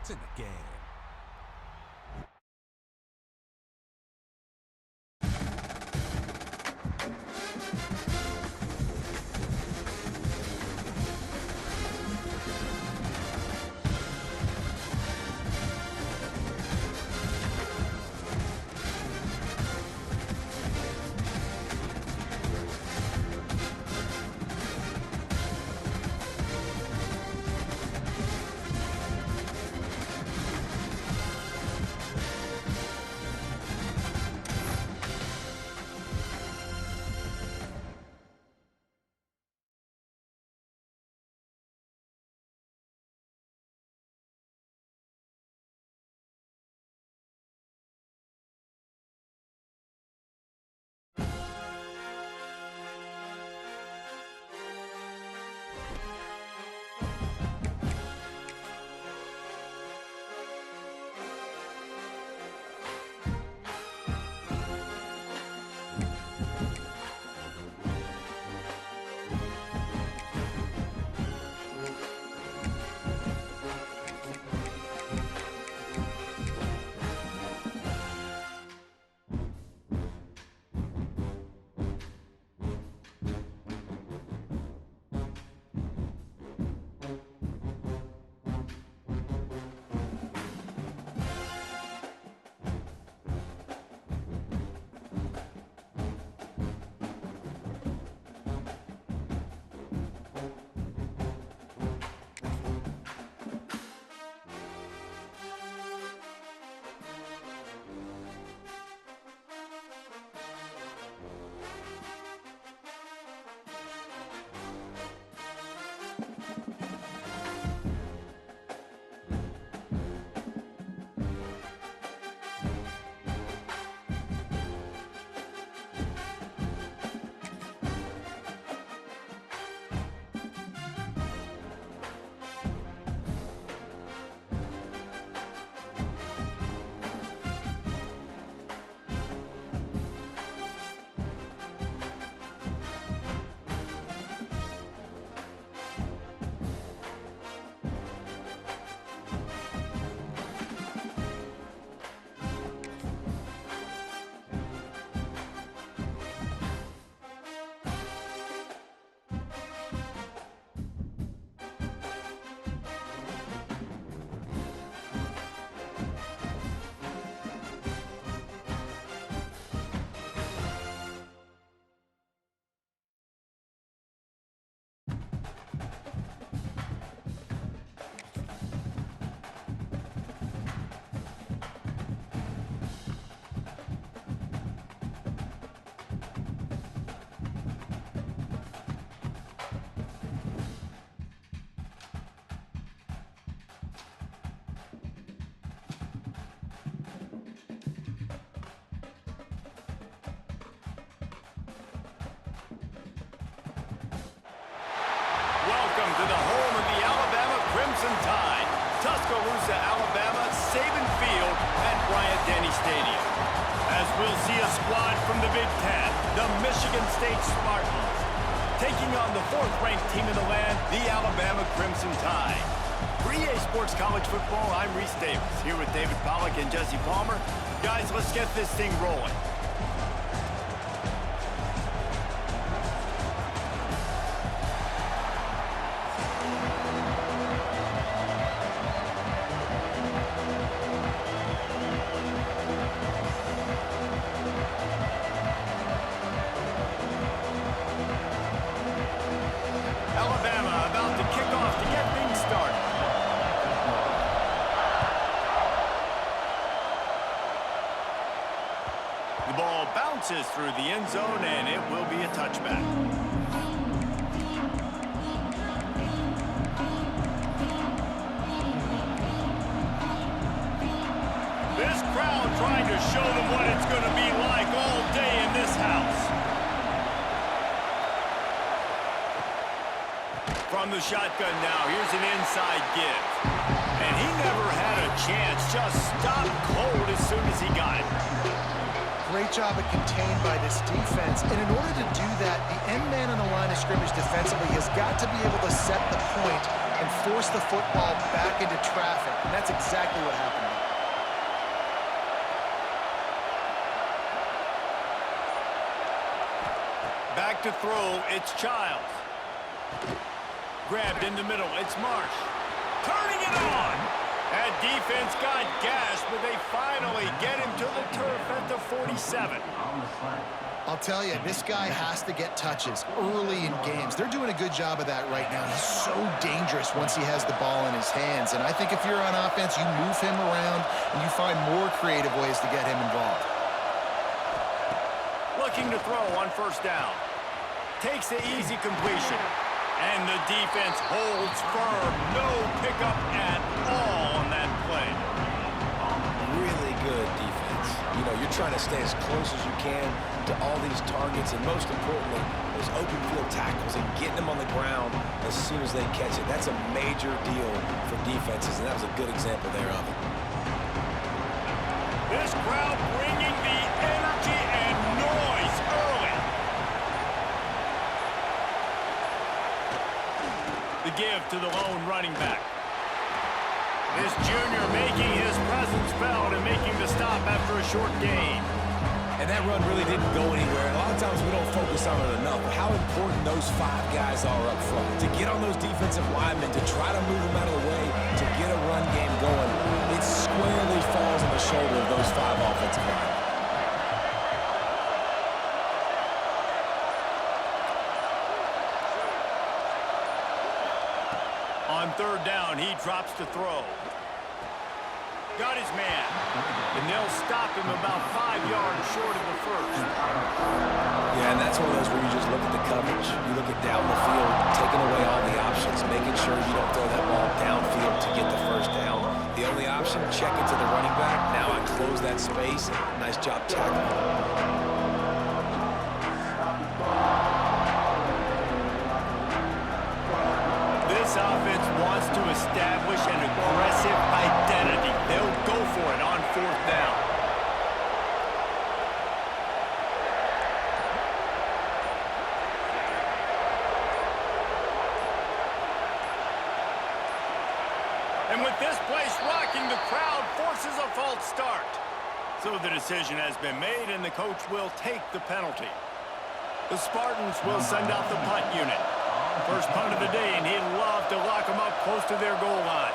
points in the game. Welcome to the home of the Alabama Crimson Tide, Tuscaloosa, Alabama, Saban Field at Bryant-Denny Stadium. As we'll see a squad from the Big Ten, the Michigan State Spartans, taking on the fourth-ranked team in the land, the Alabama Crimson Tide. For EA Sports College Football, I'm Reese Davis, here with David Pollack and Jesse Palmer. Guys, let's get this thing rolling. Alabama about to kick off to get things started. The ball bounces through the end zone, and it will be a touchback. This crowd trying to show them what it's going to be like all day in this house. From the shotgun now, here's an inside give. And he never had a chance, just stopped cold as soon as he got it. Great job at contained by this defense. And in order to do that, the end man on the line of scrimmage defensively has got to be able to set the point and force the football back into traffic. And that's exactly what happened. Back to throw, it's Childs. Grabbed in the middle, it's Marsh. Turning it on! That defense got gashed, but they finally get him to the turf at the 47. I'll tell you, this guy has to get touches early in games. They're doing a good job of that right now. He's so dangerous once he has the ball in his hands. And I think if you're on offense, you move him around and you find more creative ways to get him involved. Looking to throw on first down. Takes the easy completion. And the defense holds firm. No pickup at all on that play. Really good defense. You know, you're trying to stay as close as you can to all these targets, and most importantly, those open field tackles and getting them on the ground as soon as they catch it. That's a major deal for defenses, and that was a good example there of it. This crowd bringing the energy and noise early. The give to the lone running back. This junior making his presence felt and making the stop after a short gain. And that run really didn't go anywhere. A lot of times we don't focus on it enough, but how important those 5 guys are up front. To get on those defensive linemen, to try to move them out of the way, to get a run game going, it squarely falls on the shoulder of those 5 offensive linemen. On third down, he drops to throw. Got his man. And they'll stop him about 5 yards short of the first. Yeah, and that's one of those where you just look at the coverage. You look at down the field, taking away all the options, making sure you don't throw that ball downfield to get the first down. The only option, check it to the running back. Now I close that space. Nice job tackling. This offense wants to establish an aggressive identity. They'll go for it on fourth down. And with this place rocking, the crowd forces a false start. So the decision has been made, and the coach will take the penalty. The Spartans will send out the punt unit. First punt of the day, and he'd love to lock them up close to their goal line.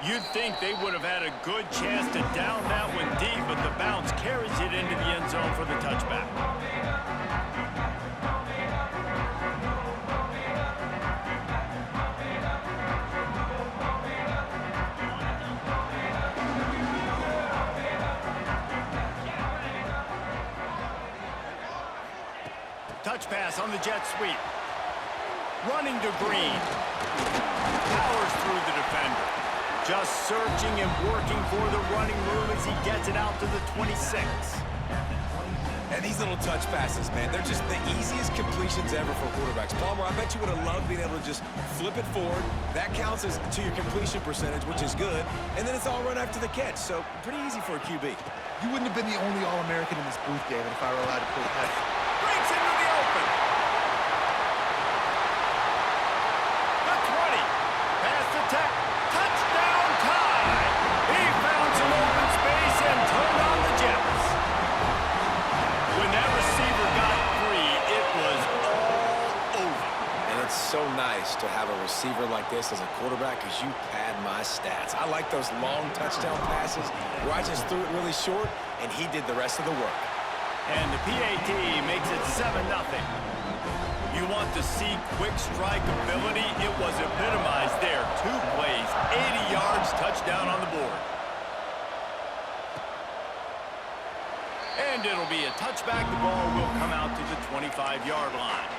You'd think they would have had a good chance to down that one deep, but the bounce carries it into the end zone for the touchback. Touch pass on the jet sweep. Running to Green. Powers through the defender. Just searching and working for the running room as he gets it out to the 26. And these little touch passes, man, they're just the easiest completions ever for quarterbacks. Palmer, I bet you would have loved being able to just flip it forward. That counts as to your completion percentage, which is good. And then it's all run after the catch, so pretty easy for a QB. You wouldn't have been the only All-American in this booth, David, if I were allowed to put it that. Breaks into the open. The 20. Pass to Tech. Touchdown tie. He found some open space and turned on the Jets. When that receiver got free, it was all over. And it's so nice to have a receiver like this as a quarterback because you pad my stats. I like those long touchdown passes where I just threw it really short and he did the rest of the work. And the PAT makes it 7-0. You want to see quick strike ability? It was epitomized there. 2 plays, 80 yards, touchdown on the board. And it'll be a touchback. The ball will come out to the 25-yard line.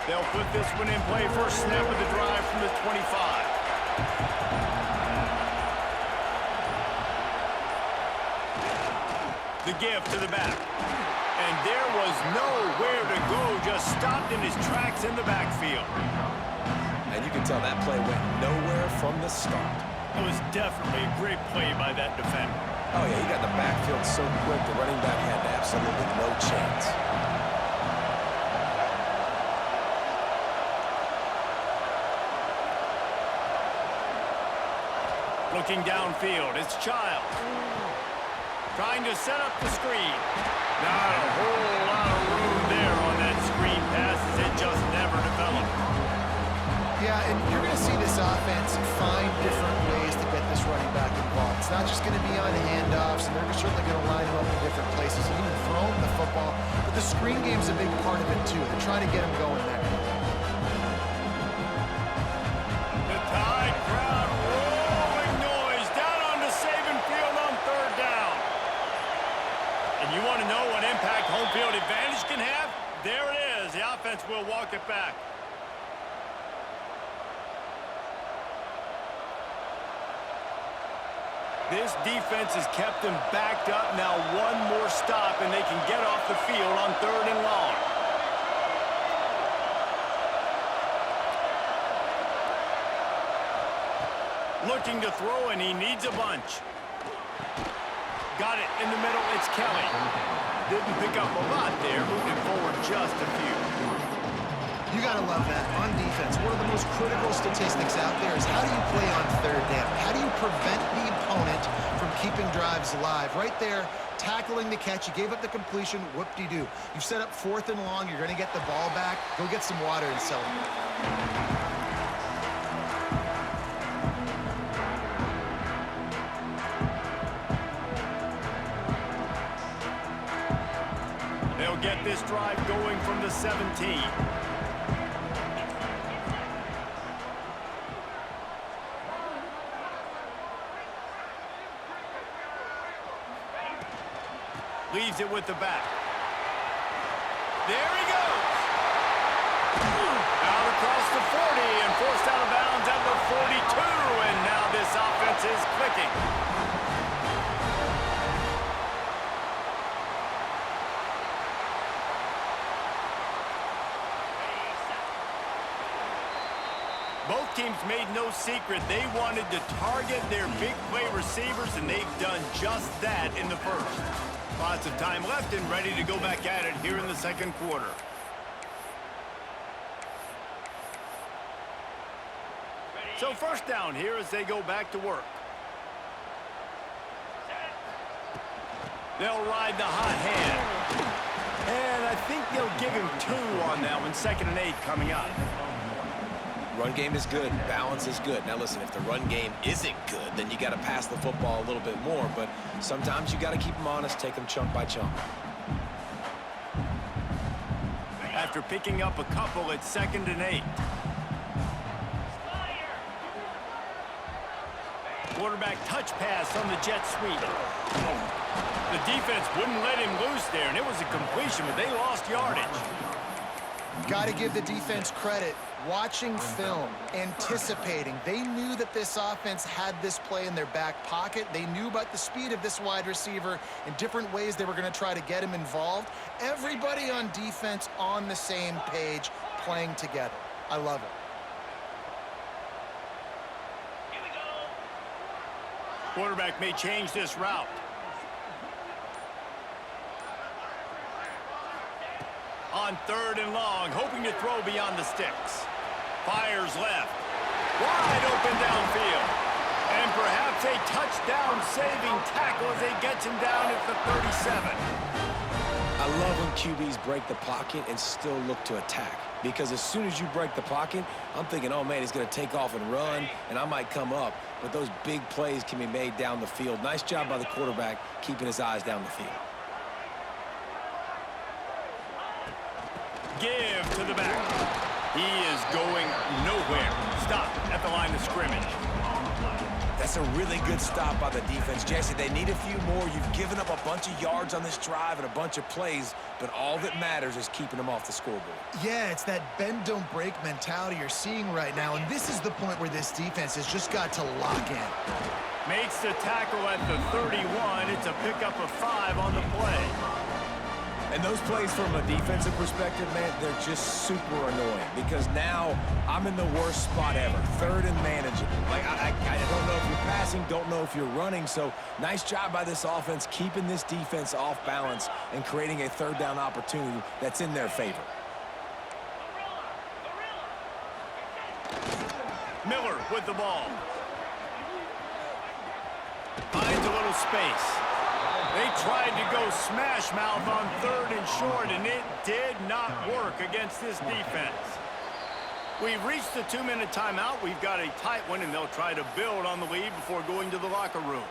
They'll put this one in play for a snap of the drive from the 25. The give to the back. And there was nowhere to go, just stopped in his tracks in the backfield. And you can tell that play went nowhere from the start. It was definitely a great play by that defender. Oh, yeah, he got the backfield so quick, the running back had absolutely no chance. Looking downfield, it's Child. Trying to set up the screen. Not a whole lot of room there on that screen pass as it just never developed. Yeah, and you're going to see this offense find different ways to get this running back involved. It's not just going to be on handoffs, and they're certainly going to line him up in different places, even throw him the football. But the screen game's a big part of it, too. They're trying to get him going there. The Tide crowd rolling noise down onto Saban Field on third down. And you want to know what impact home field advantage can have? There it is. The offense will walk it back. This defense has kept them backed up. Now one more stop, and they can get off the field on third and long. Looking to throw, and he needs a bunch. Got it in the middle. It's Kelly. Didn't pick up a lot there. Moving forward just a few. You got to love that. On defense, one of the most critical statistics out there is how do you play on third down? How do you prevent the opponent from keeping drives alive? Right there, tackling the catch. You gave up the completion. Whoop-de-doo. You've set up fourth and long. You're going to get the ball back. Go get some water and celebrate. They'll get this drive going from the 17. Leaves it with the back. There he goes. Out across the 40 and forced out of bounds at the 42. And now this offense is clicking. Both teams made no secret they wanted to target their big play receivers, and they've done just that in the first. Lots of time left and ready to go back at it here in the second quarter. So first down here as they go back to work. They'll ride the hot hand. And I think they'll give him 2 on that one. 2nd and 8 coming up. Run game is good. Balance is good. Now, listen, if the run game isn't good, then you got to pass the football a little bit more. But sometimes you got to keep them honest, take them chunk by chunk. After picking up a couple, it's 2nd and 8. Quarterback touch pass on the jet sweep. The defense wouldn't let him loose there, and it was a completion, but they lost yardage. Got to give the defense credit. Watching film, anticipating. They knew that this offense had this play in their back pocket. They knew about the speed of this wide receiver and different ways they were going to try to get him involved. Everybody on defense on the same page, playing together. I love it. Quarterback may change this route. On 3rd and long, hoping to throw beyond the sticks. Fires left. Wide open downfield. And perhaps a touchdown-saving tackle as he gets him down at the 37. I love when QBs break the pocket and still look to attack. Because as soon as you break the pocket, I'm thinking, oh, man, he's going to take off and run, and I might come up. But those big plays can be made down the field. Nice job by the quarterback keeping his eyes down the field. Give to the back. He is going nowhere. Stop at the line of scrimmage. That's a really good stop by the defense. Jesse, they need a few more. You've given up a bunch of yards on this drive and a bunch of plays, but all that matters is keeping them off the scoreboard. Yeah, it's that bend, don't break mentality you're seeing right now, and this is the point where this defense has just got to lock in. Makes the tackle at the 31. It's a pickup of 5 on the play. And those plays from a defensive perspective, man, they're just super annoying because now I'm in the worst spot ever, third and manageable. Like, I don't know if you're passing, don't know if you're running, so nice job by this offense keeping this defense off balance and creating a third down opportunity that's in their favor. Miller with the ball. Finds a little space. They tried to go smash mouth on 3rd and short, and it did not work against this defense. We've reached the 2-minute timeout. We've got a tight one, and they'll try to build on the lead before going to the locker room.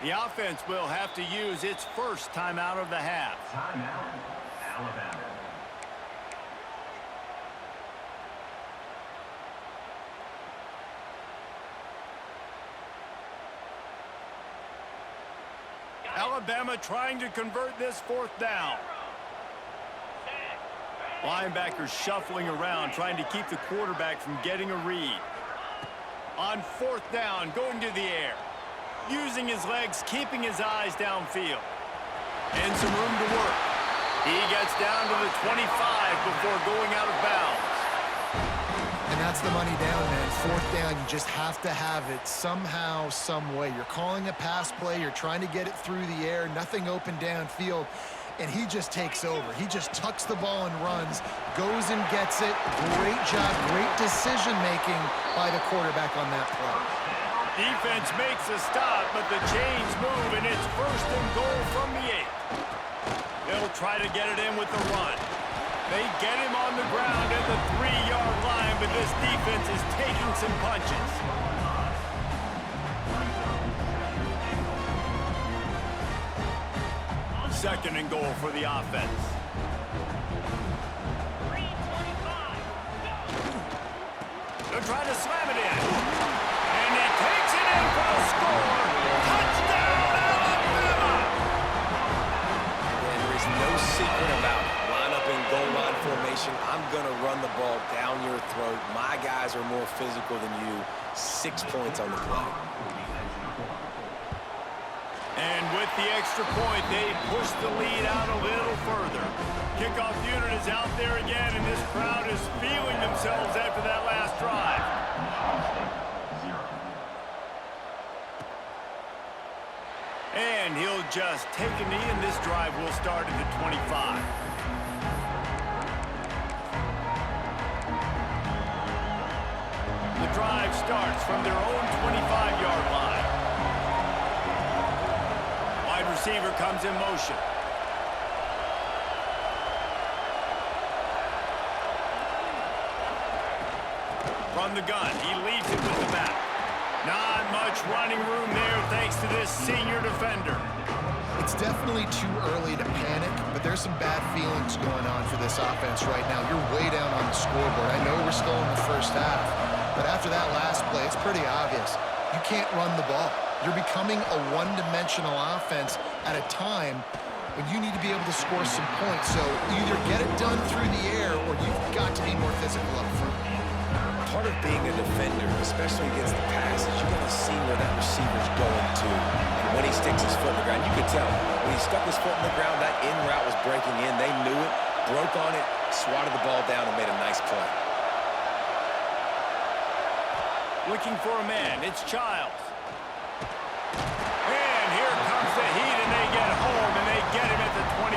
The offense will have to use its first timeout of the half. Timeout, Alabama. Alabama trying to convert this 4th down. Linebackers shuffling around, trying to keep the quarterback from getting a read. On 4th down, going to the air. Using his legs, keeping his eyes downfield. And some room to work. He gets down to the 25 before going out of bounds. And that's the money down, man. 4th down, you just have to have it somehow, some way. You're calling a pass play, you're trying to get it through the air, nothing open downfield, and he just takes over. He just tucks the ball and runs, goes and gets it. Great job, great decision-making by the quarterback on that play. Defense makes a stop, but the chains move, and it's 1st and goal from the 8. They'll try to get it in with the run. They get him on the ground at the 3-yard line, but this defense is taking some punches. Second and goal for the offense. They'll try to slam it in. And he takes it in for a score. Touchdown, Alabama! And there's no secret about it. Line up in goal line formation. I'm going to run the ball down your throat. My guys are more physical than you. 6 points on the play. And with the extra point, they push the lead out a little further. Kickoff unit is out there again, and this crowd is feeling themselves after that last drive. And he'll just take a knee, and this drive will start at the 25. The drive starts from their own 25-yard line. Wide receiver comes in motion. From the gun, he leaves it with the back. Not much running room there thanks to this senior defender. It's definitely too early to panic, but there's some bad feelings going on for this offense right now. You're way down on the scoreboard. I know we're still in the first half, but after that last play, it's pretty obvious. You can't run the ball. You're becoming a one-dimensional offense at a time when you need to be able to score some points. So either get it done through the air or you've got to be more physical up front. Part of being a defender, especially against the pass, is you got to see where that receiver's going to. And when he sticks his foot in the ground, you can tell. When he stuck his foot in the ground, that in route was breaking in. They knew it, broke on it, swatted the ball down, and made a nice play. Looking for a man, it's Childs. And here comes the heat, and they get home, and they get him at the 21.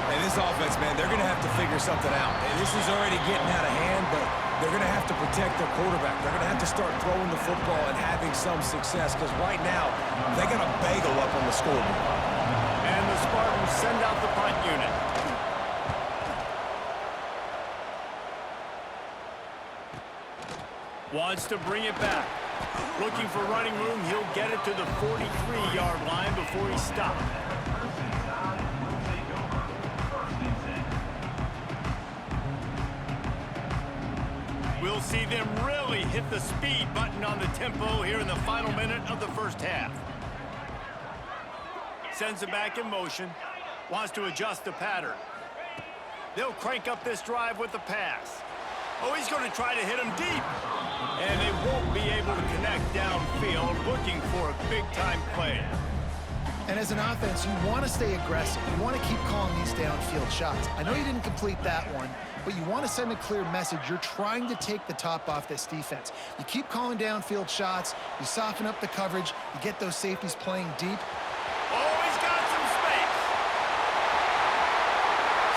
And this offense, man, they're going to have to figure something out. And this is already getting out of hand, but they're going to have to protect their quarterback. They're going to have to start throwing the football and having some success because right now, they got a bagel up on the scoreboard. And the Spartans send out the punt unit. Wants to bring it back. Looking for running room, he'll get it to the 43-yard line before he stops. We'll see them really hit the speed button on the tempo here in the final minute of the first half. Sends it back in motion. Wants to adjust the pattern. They'll crank up this drive with the pass. Oh, he's going to try to hit him deep. And they won't be able to connect downfield, looking for a big-time play. And as an offense, you want to stay aggressive. You want to keep calling these downfield shots. I know you didn't complete that one, but you want to send a clear message. You're trying to take the top off this defense. You keep calling downfield shots. You soften up the coverage. You get those safeties playing deep. Oh, he's got some space.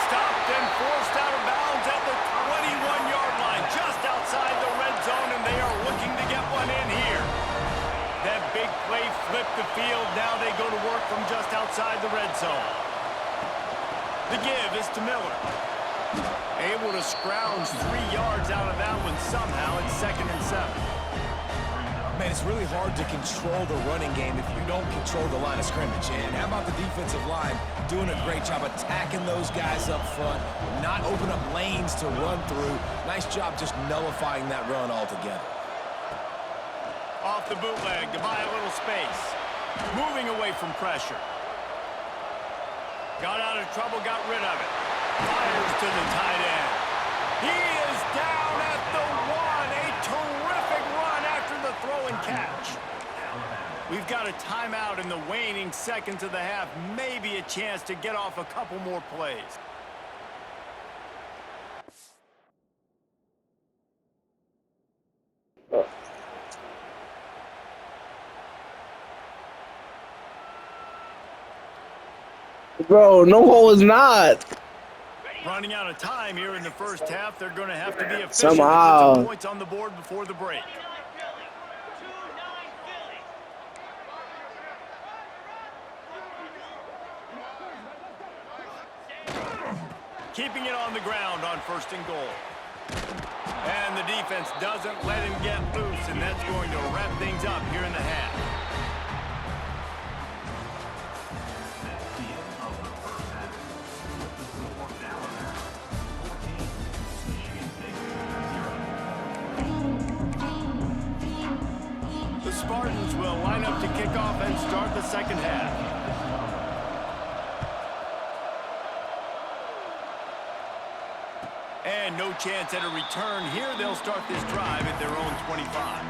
Stopped and forced out of bounds at the 21-yard line, just outside the red zone, and they are looking to get one in here. That big play flipped the field. Now they go to work from just outside the red zone. The give is to Miller. Able to scrounge 3 yards out of that one somehow. It's 2nd and 7. Man, it's really hard to control the running game if you don't control the line of scrimmage. And how about the defensive line doing a great job attacking those guys up front, not open up lanes to run through. Nice job just nullifying that run altogether. Off the bootleg to buy a little space. Moving away from pressure. Got out of trouble, got rid of it. Fires to the tight end. He is down at the 1. A terrific run after the throw and catch. We've got a timeout in the waning seconds of the half. Maybe a chance to get off a couple more plays. Bro, no, it's not. Running out of time here in the first half. They're going to have to be efficient Somehow. to put some points on the board before the break. Keeping it on the ground on 1st and goal. And the defense doesn't let him get loose, and that's going to wrap things up here in the half. The Spartans will line up to kick off and start the second half. And no chance at a return here. They'll start this drive at their own 25.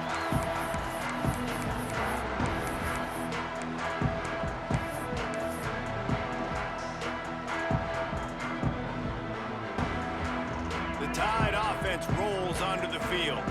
The Tide offense rolls onto the field.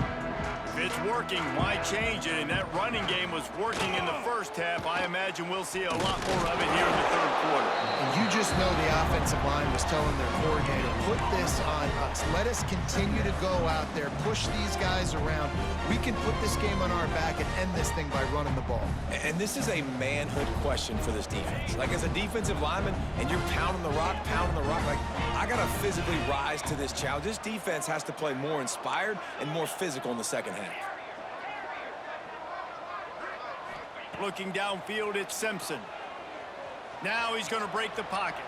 If it's working, why change it? And that running game was working in the first half. I imagine we'll see a lot more of it here in the third quarter. And you just know the offensive line was telling their coordinator, put this on us. Let us continue to go out there, push these guys around. We can put this game on our back and end this thing by running the ball. And this is a manhood question for this defense. Like, as a defensive lineman, and you're pounding the rock, like, I got to physically rise to this challenge. This defense has to play more inspired and more physical in the second half. Looking downfield, it's Simpson. Now he's going to break the pocket.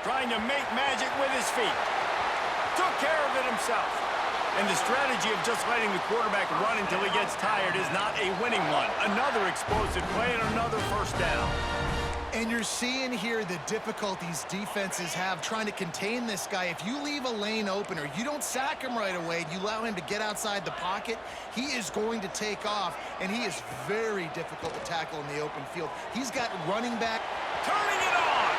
Trying to make magic with his feet. Took care of it himself. And the strategy of just letting the quarterback run until he gets tired is not a winning one. Another explosive play and another first down. And you're seeing here the difficulties defenses have trying to contain this guy. If you leave a lane open or you don't sack him right away, you allow him to get outside the pocket, he is going to take off, and he is very difficult to tackle in the open field. He's got running back. Turning it on!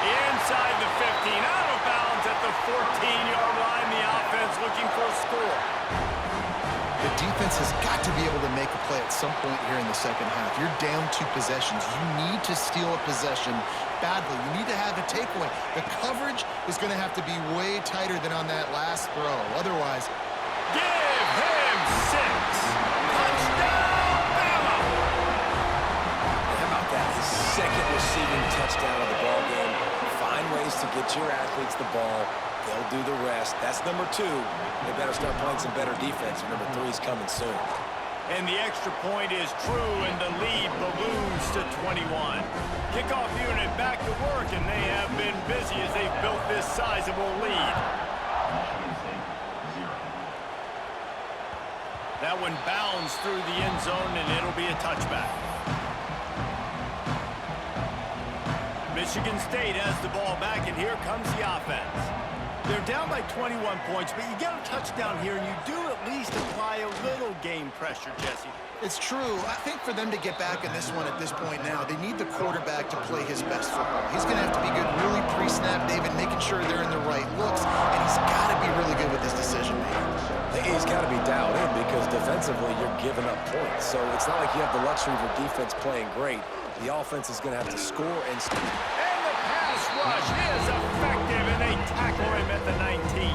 Inside the 15, out of bounds at the 14-yard line. The offense looking for a score. The defense has got to be able to make a play at some point here in the second half. You're down 2 possessions. You need to steal a possession badly. You need to have a takeaway. The coverage is going to have to be way tighter than on that last throw. Otherwise, Give him 6. Touchdown, Bama! How about that? His second receiving touchdown of the ball game. Find ways to get your athletes the ball. They'll do the rest. That's number 2. They better start playing some better defense. Number 3 is coming soon. And the extra point is true, and the lead balloons to 21. Kickoff unit back to work, and they have been busy as they've built this sizable lead. That one bounds through the end zone, and it'll be a touchback. Michigan State has the ball back, and here comes the offense. They're down by 21 points, but you get a touchdown here, and you do at least apply a little game pressure, Jesse. It's true. I think for them to get back in this one at this point now, they need the quarterback to play his best football. He's going to have to be good really pre-snap, David, making sure they're in the right looks, and he's got to be really good with his decision-making. He's got to be dialed in because defensively you're giving up points. So it's not like you have the luxury of your defense playing great. The offense is going to have to score and... And the pass rush is effective, and they tackle him at the 19.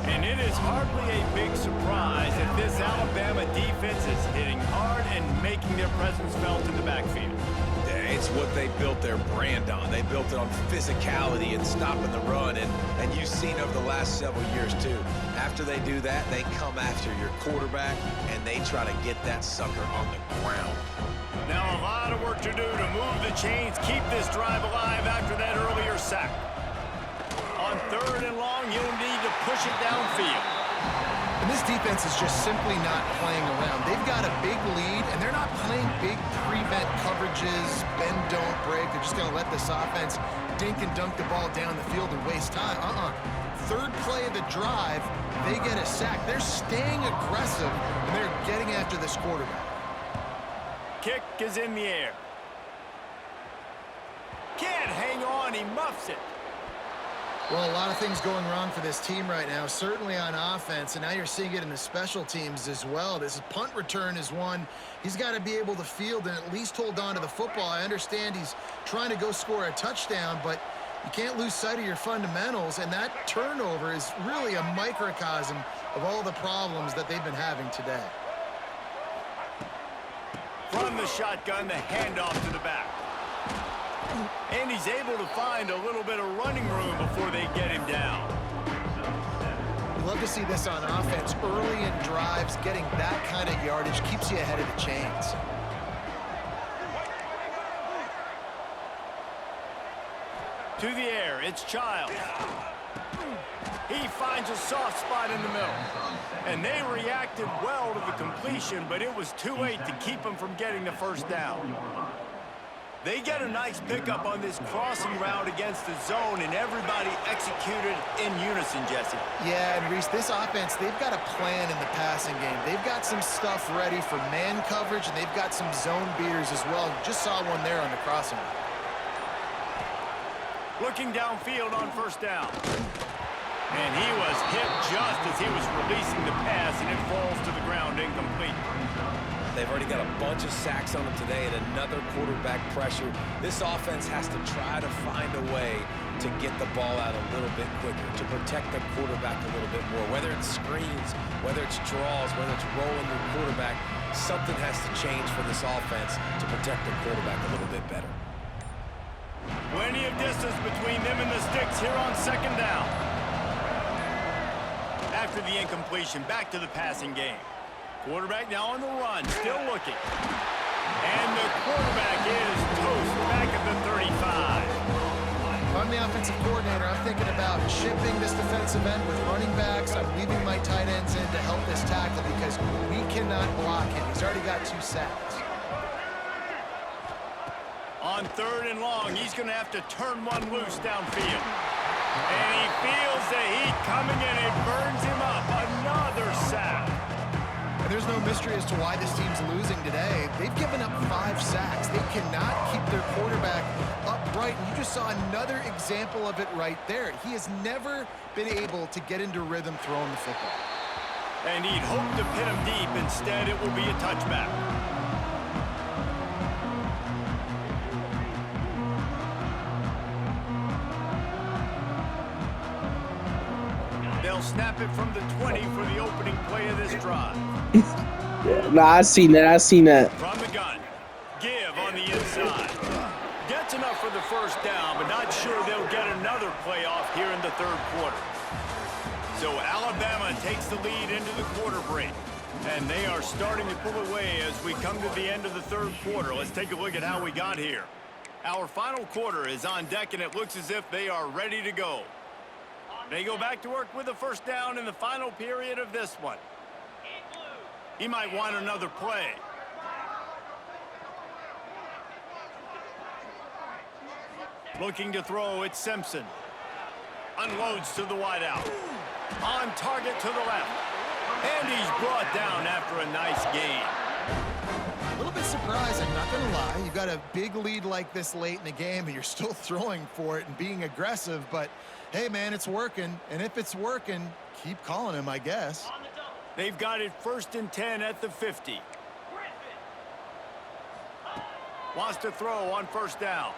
And it is hardly a big surprise that this Alabama defense is hitting hard and making their presence felt in the backfield. Yeah, it's what they built their brand on. They built it on physicality and stopping the run, and you've seen over the last several years too. After they do that, they come after your quarterback, and they try to get that sucker on the ground. Now a lot of work to do to move the chains, keep this drive alive after that earlier sack. On 3rd and long, you'll need to push it downfield. And this defense is just simply not playing around. They've got a big lead, and they're not playing big prevent coverages, bend, don't break. They're just going to let this offense dink and dunk the ball down the field and waste time. 3rd play of the drive, they get a sack. They're staying aggressive, and they're getting after this quarterback. Kick is in the air. Can't hang on, he muffs it. Well, a lot of things going wrong for this team right now, certainly on offense, and now you're seeing it in the special teams as well. This punt return is one he's got to be able to field and at least hold on to the football. I understand he's trying to go score a touchdown, but you can't lose sight of your fundamentals, and that turnover is really a microcosm of all the problems that they've been having today. From the shotgun, the handoff to the back. And he's able to find a little bit of running room before they get him down. We love to see this on offense. Early in drives, getting that kind of yardage keeps you ahead of the chains. To the air, it's Childs. He finds a soft spot in the middle. And they reacted well to the completion, but it was too late to keep him from getting the first down. They get a nice pickup on this crossing route against the zone, and everybody executed in unison, Jesse. Yeah, and Reese, this offense, they've got a plan in the passing game. They've got some stuff ready for man coverage, and they've got some zone beaters as well. Just saw one there on the crossing route. Looking downfield on 1st down. And he was hit just as he was releasing the pass, and it falls to the ground incomplete. They've already got a bunch of sacks on them today and another quarterback pressure. This offense has to try to find a way to get the ball out a little bit quicker, to protect the quarterback a little bit more. Whether it's screens, whether it's draws, whether it's rolling your quarterback, something has to change for this offense to protect the quarterback a little bit better. Plenty of distance between them and the sticks here on 2nd down. After the incompletion, back to the passing game. Quarterback now on the run, still looking. And the quarterback is toast back at the 35. If I'm the offensive coordinator, I'm thinking about chipping this defensive end with running backs. I'm leaving my tight ends in to help this tackle because we cannot block him. He's already got 2 sacks. On 3rd and long, he's going to have to turn one loose downfield. And he feels the heat coming and it burns him up. Another sack. And there's no mystery as to why this team's losing today. They've given up 5 sacks. They cannot keep their quarterback upright. And you just saw another example of it right there. He has never been able to get into rhythm throwing the football. And he'd hoped to pin him deep. Instead, it will be a touchback. They'll snap it from the 20 for the opening play of this drive. Nah, I seen that. From the gun, give on the inside. Gets enough for the first down, but not sure they'll get another play off here in the 3rd quarter. So Alabama takes the lead into the quarter break. And they are starting to pull away as we come to the end of the third quarter. Let's take a look at how we got here. Our final quarter is on deck, and it looks as if they are ready to go. They go back to work with a first down in the final period of this one. He might want another play. Looking to throw, it's Simpson. Unloads to the wideout. On target to the left. And he's brought down after a nice gain. A little bit surprising, not going to lie. You've got a big lead like this late in the game, and you're still throwing for it and being aggressive. But, hey, man, it's working. And if it's working, keep calling him, I guess. They've got it 1st and 10 at the 50. Wants to throw on first down.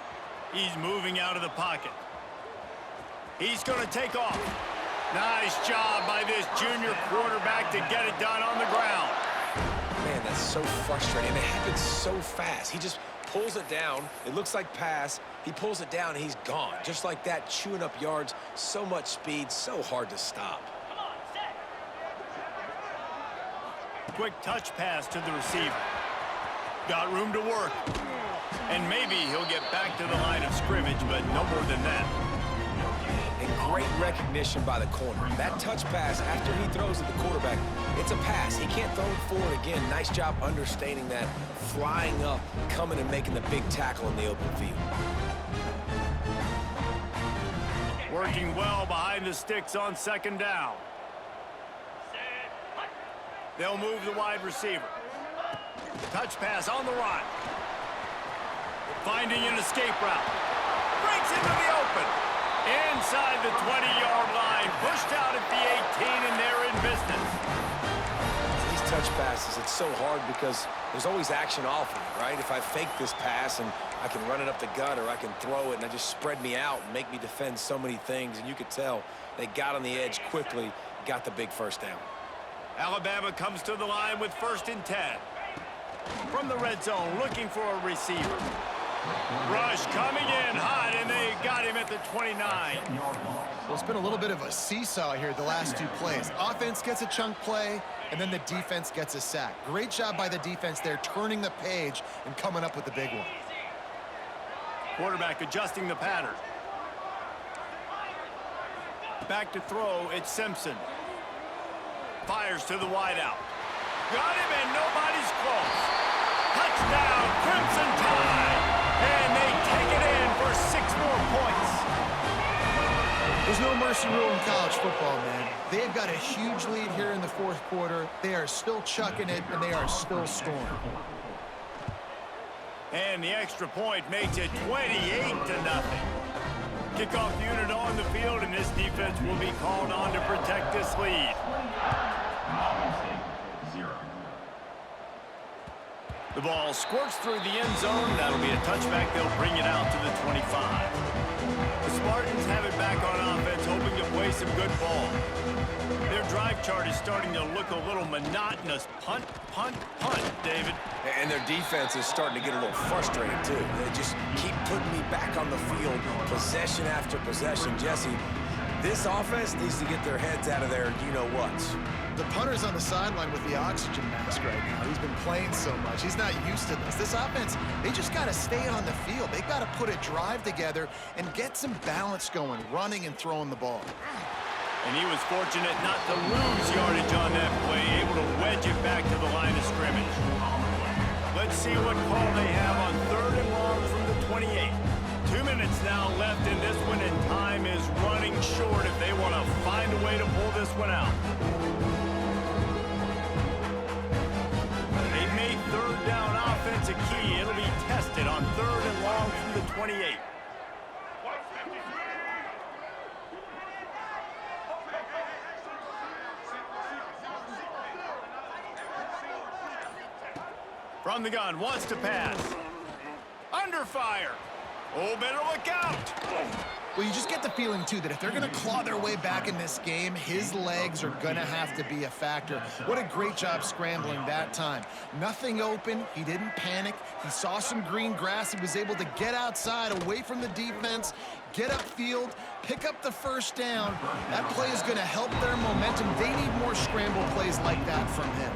He's moving out of the pocket. He's going to take off. Nice job by this junior quarterback to get it done on the ground. Man, that's so frustrating. It happens so fast. He just pulls it down. It looks like pass. He pulls it down, and he's gone. Just like that, chewing up yards. So much speed, so hard to stop. Quick touch pass to the receiver. Got room to work. And maybe he'll get back to the line of scrimmage, but no more than that. And great recognition by the corner. That touch pass, after he throws at the quarterback, it's a pass. He can't throw it forward again. Nice job understanding that, flying up, coming and making the big tackle in the open field. Working well behind the sticks on second down. They'll move the wide receiver. Touch pass on the run. Finding an escape route. Breaks into the open. Inside the 20-yard line. Pushed out at the 18, and they're in business. These touch passes, it's so hard because there's always action off of it, right? If I fake this pass and I can run it up the gut, or I can throw it and I just spread me out and make me defend so many things, and you could tell they got on the edge quickly, got the big first down. Alabama comes to the line with 1st and 10. From the red zone, looking for a receiver. Rush coming in hot, and they got him at the 29. Well, it's been a little bit of a seesaw here the last two plays. Offense gets a chunk play, and then the defense gets a sack. Great job by the defense there, turning the page and coming up with the big one. Quarterback adjusting the pattern. Back to throw, it's Simpson. Fires to the wideout. Got him, and nobody's close. Touchdown, Crimson Tide. And they take it in for 6 more points. There's no mercy rule in college football, man. They've got a huge lead here in the fourth quarter. They are still chucking it, and they are still scoring. And the extra point makes it 28-0. Kickoff unit on the field, and this defense will be called on to protect this lead. The ball squirts through the end zone. That'll be a touchback. They'll bring it out to the 25. The Spartans have it back on offense, hoping to play some good ball. Their drive chart is starting to look a little monotonous. Punt, punt, punt, David. And their defense is starting to get a little frustrated, too. They just keep putting me back on the field, possession after possession. Jesse, this offense needs to get their heads out of their you-know-whats. The punter's on the sideline with the oxygen mask right now. He's been playing so much. He's not used to this. This offense, they just got to stay on the field. They've got to put a drive together and get some balance going, running and throwing the ball. And he was fortunate not to lose yardage on that play, able to wedge it back to the line of scrimmage. Let's see what call they have on 3rd and long from the 28. 2 minutes now left in this one, and time is running short if they want to find a way to pull this one out. They've made 3rd down offense a key. It'll be tested on 3rd and long from the 28. From the gun, wants to pass. Under fire. Oh, better look out. Well, you just get the feeling, too, that if they're going to claw their way back in this game, his legs are going to have to be a factor. What a great job scrambling that time. Nothing open. He didn't panic. He saw some green grass. He was able to get outside, away from the defense, get upfield, pick up the first down. That play is going to help their momentum. They need more scramble plays like that from him.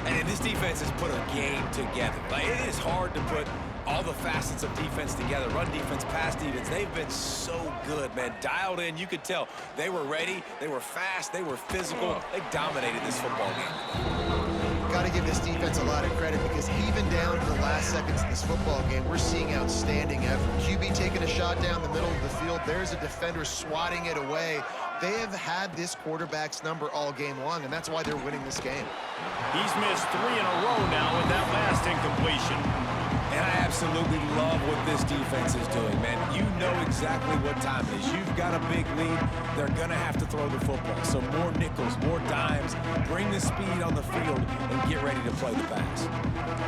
And this defense has put a game together. Like, it is hard to put all the facets of defense together. Run defense, pass defense. They've been so good, man. Dialed in. You could tell they were ready. They were fast. They were physical. They dominated this football game. Got to give this defense a lot of credit because even down to the last seconds of this football game, we're seeing outstanding effort. QB taking a shot down the middle of the field. There's a defender swatting it away. They have had this quarterback's number all game long, and that's why they're winning this game. He's missed 3 in a row now with that last incompletion. And I absolutely love what this defense is doing, man. You know exactly what time it is. You've got a big lead. They're going to have to throw the football. So more nickels, more dimes, bring the speed on the field, and get ready to play the pass.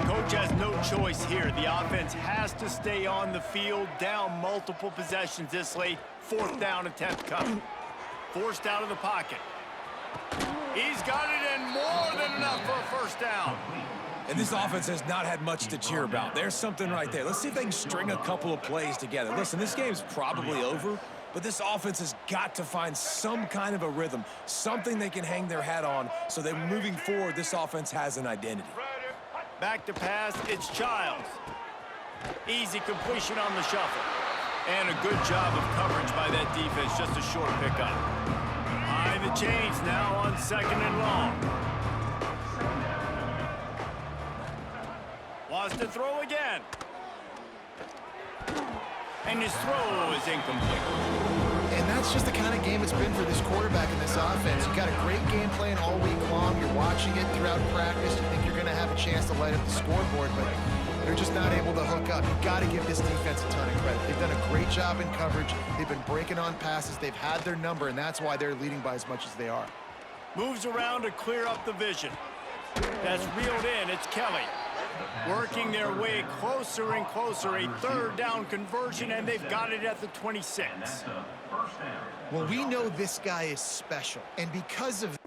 Coach has no choice here. The offense has to stay on the field, down multiple possessions this late. 4th down attempt coming. Forced out of the pocket. He's got it, and more than enough for a first down. And this offense has not had much to cheer about. There's something right there. Let's see if they can string a couple of plays together. Listen, this game's probably over, but this offense has got to find some kind of a rhythm, something they can hang their hat on so that moving forward, this offense has an identity. Back to pass, it's Childs. Easy completion on the shuffle. And a good job of coverage by that defense, just a short pickup. High the chains now on 2nd and long. Wants to throw again. And his throw is incomplete. And that's just the kind of game it's been for this quarterback in this offense. You got a great game plan all week long. You're watching it throughout practice. You think you're going to have a chance to light up the scoreboard, but they're just not able to hook up. You've got to give this defense a ton of credit. They've done a great job in coverage. They've been breaking on passes. They've had their number, and that's why they're leading by as much as they are. Moves around to clear up the vision. That's reeled in. It's Kelly. Working their way closer and closer. A 3rd down conversion, and they've got it at the 26. Well, we know this guy is special, and because of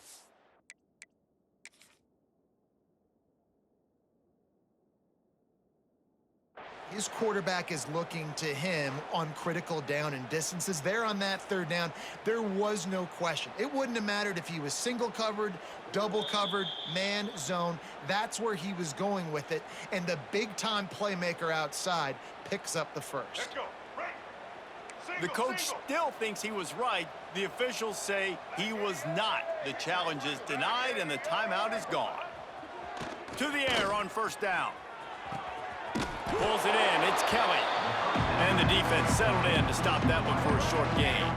his quarterback is looking to him on critical down and distances. There on that 3rd down, there was no question. It wouldn't have mattered if he was single covered, double covered, man, zone. That's where he was going with it. And the big-time playmaker outside picks up the first. The coach still thinks he was right. The officials say he was not. The challenge is denied, and the timeout is gone. To the air on 1st down. Pulls it in. It's Kelly. And the defense settled in to stop that one for a short gain.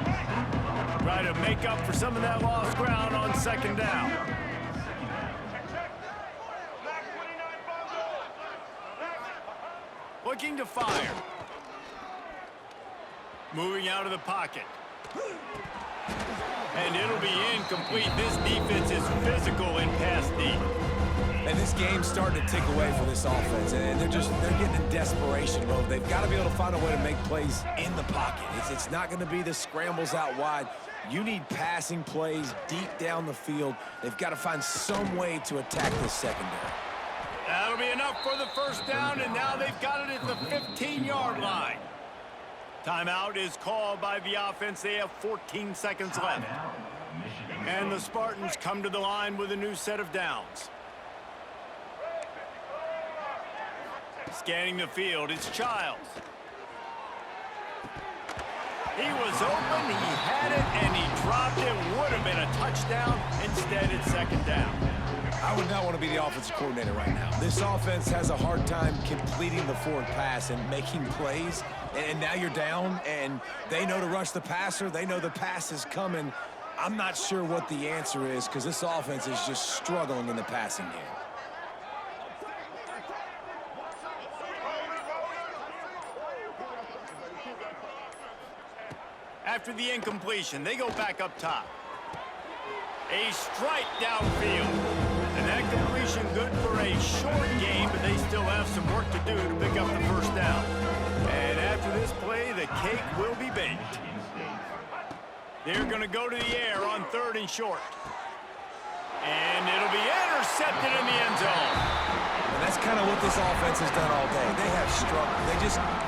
Try to make up for some of that lost ground on 2nd down. Looking to fire. Moving out of the pocket. And it'll be incomplete. This defense is physical in pass deep. And this game's starting to tick away for this offense, and they're getting in desperation mode. They've got to be able to find a way to make plays in the pocket. It's not going to be the scrambles out wide. You need passing plays deep down the field. They've got to find some way to attack this secondary. That'll be enough for the first down, and now they've got it at the 15-yard line. Timeout is called by the offense. They have 14 seconds left. And the Spartans come to the line with a new set of downs. Scanning the field, it's Childs. He was open, he had it, and he dropped it. Would have been a touchdown. Instead, it's 2nd down. I would not want to be the offensive coordinator right now. This offense has a hard time completing the forward pass and making plays. And now you're down, and they know to rush the passer. They know the pass is coming. I'm not sure what the answer is because this offense is just struggling in the passing game. After the incompletion, they go back up top. A strike downfield. And that completion good for a short game, but they still have some work to do to pick up the first down. And after this this play, the cake will be baked. They're going to go to the air on 3rd and short. And it'll be intercepted in the end zone. And that's kind of what this offense has done all day. They have struggled.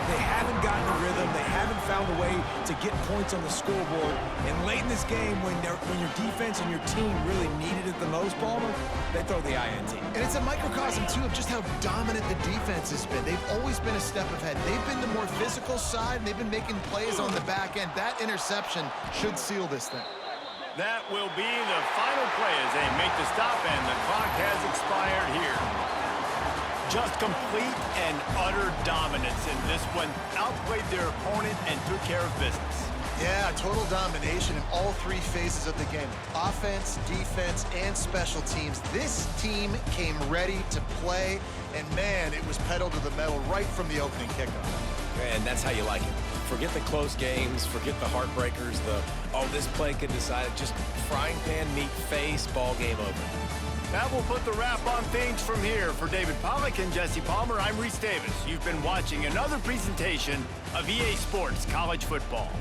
They haven't gotten a rhythm. They haven't found a way to get points on the scoreboard. And late in this game, when your defense and your team really needed it the most, Palmer, they throw the INT. And it's a microcosm, too, of just how dominant the defense has been. They've always been a step ahead. They've been the more physical side, and they've been making plays on the back end. That interception should seal this thing. That will be the final play as they make the stop, and the clock has expired here. Just complete and utter dominance in this one. Outplayed their opponent and took care of business. Yeah, total domination in all 3 phases of the game. Offense, defense, and special teams. This team came ready to play, and man, it was pedal to the metal right from the opening kickoff. And that's how you like it. Forget the close games, forget the heartbreakers, this play could decide it. Just frying pan meat face, ball game over. That will put the wrap on things from here. For David Pollack and Jesse Palmer, I'm Reese Davis. You've been watching another presentation of EA Sports College Football.